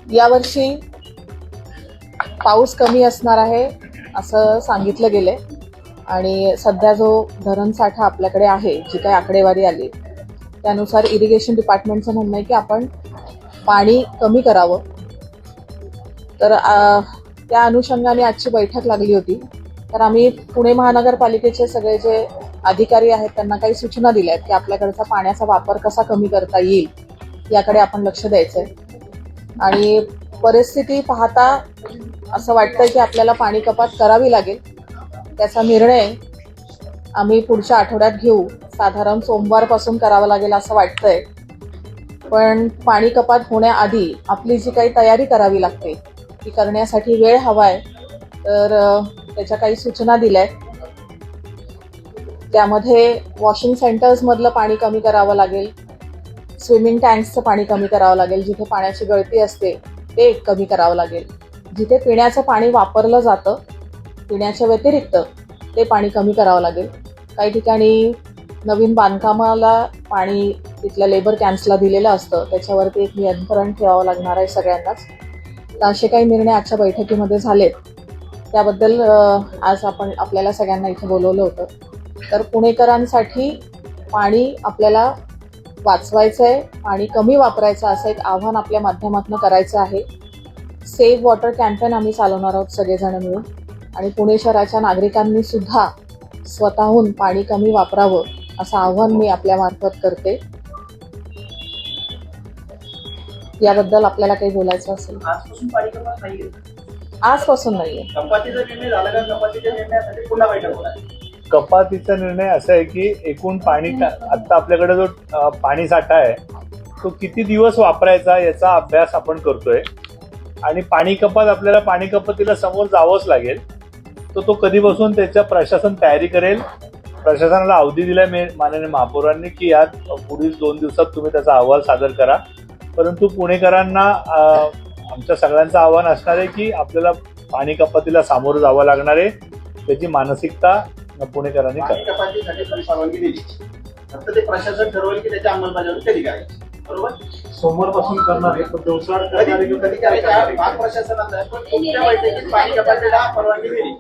यावर्षी पाऊस कमी असणार आहे असं सांगितलं गेलंय आणि सध्या जो धरणसाठा आपल्याकडे आहे, जी काही आकडेवारी आली त्यानुसार इरिगेशन डिपार्टमेंटचं म्हणणं आहे की आपण पाणी कमी करावं. तर त्या अनुषंगाने आजची बैठक लागली होती. तर आम्ही पुणे महानगरपालिकेचे सगळे जे अधिकारी आहेत त्यांना काही सूचना दिल्या आहेत की आपल्याकडचा पाण्याचा वापर कसा कमी करता येईल याकडे आपण लक्ष द्यायचंय. आणि परिस्थिती पाहता असं वाटतंय की आपल्याला पाणी कपात करावी लागेल. त्याचा निर्णय आम्ही पुढच्या आठवड्यात घेऊ. साधारण सोमवारपासून करावं लागेल असं वाटतंय. पण पाणी कपात होण्याआधी आपली जी काही तयारी करावी लागते ती करण्यासाठी वेळ हवाय. तर त्याच्या काही सूचना दिल्यात. त्यामध्ये वॉशिंग सेंटर्समधलं पाणी कमी करावं लागेल, स्विमिंग टँक्सचं पाणी कमी करावं लागेल, जिथे पाण्याची गळती असते ते कमी करावं लागेल, जिथे पिण्याचं पाणी वापरलं जातं पिण्याच्या व्यतिरिक्त ते पाणी कमी करावं लागेल. काही ठिकाणी नवीन बांधकामाला पाणी तिथल्या लेबर कॅम्प्सला दिलेलं असतं, त्याच्यावरती एक नियंत्रण ठेवावं लागणार आहे सगळ्यांनाच. तर असे काही निर्णय आजच्या बैठकीमध्ये झालेत. त्याबद्दल आज आपल्याला सगळ्यांना इथे बोलवलं होतं. तर पुणेकरांसाठी पाणी आपल्याला वाचवायचं आहे, पाणी कमी वापरायचं असं एक आव्हान आपल्या माध्यमातून करायचं आहे. सेव्ह वॉटर कॅम्पेन आम्ही चालवणार आहोत सगळेजण मिळून. आणि पुणे शहराच्या नागरिकांनी सुद्धा स्वतःहून पाणी कमी वापरावं असं आव्हान मी आपल्या मार्फत करते. याबद्दल आपल्याला काही बोलायचं असेल. आजपासून पाणी कपात नाहीये. आजपासून नाहीये. कपातीचा निर्णय झाला का? कपातीच्या निर्णयासाठी पुन्हा बैठक होणार. कपातीचा निर्णय असा आहे की एकूण पाणी आता आपल्याकडे जो पाणी साठा आहे तो किती दिवस वापरायचा याचा अभ्यास आपण करतोय. आणि पाणी कपात आपल्याला पाणी कपातीला समोर जावंच लागेल. तो कधीपासून त्याच्या प्रशासन तयारी करेल. प्रशासनाला अवधी दिलाय माननीय महापौरांनी की यात पुढील 2 दिवसात तुम्ही त्याचा अहवाल सादर करा. परंतु पुणेकरांना आमच्या सगळ्यांचं आव्हान असणार आहे की आपल्याला पाणी कपातीला सामोरं जावं लागणार आहे. त्याची मानसिकता पुणेकरांनी पाणी कपातीसाठी परवानगी दिली, फक्त ते प्रशासन ठरवेल की त्याची अंमलबजावणी कधी करायची. बरोबर, सोमवारपासून करणार आहे. कधी करायचं हा भाग प्रशासनाचा आहे. पण पुढच्या बैठकीत पाणी कपातीला परवानगी दिली.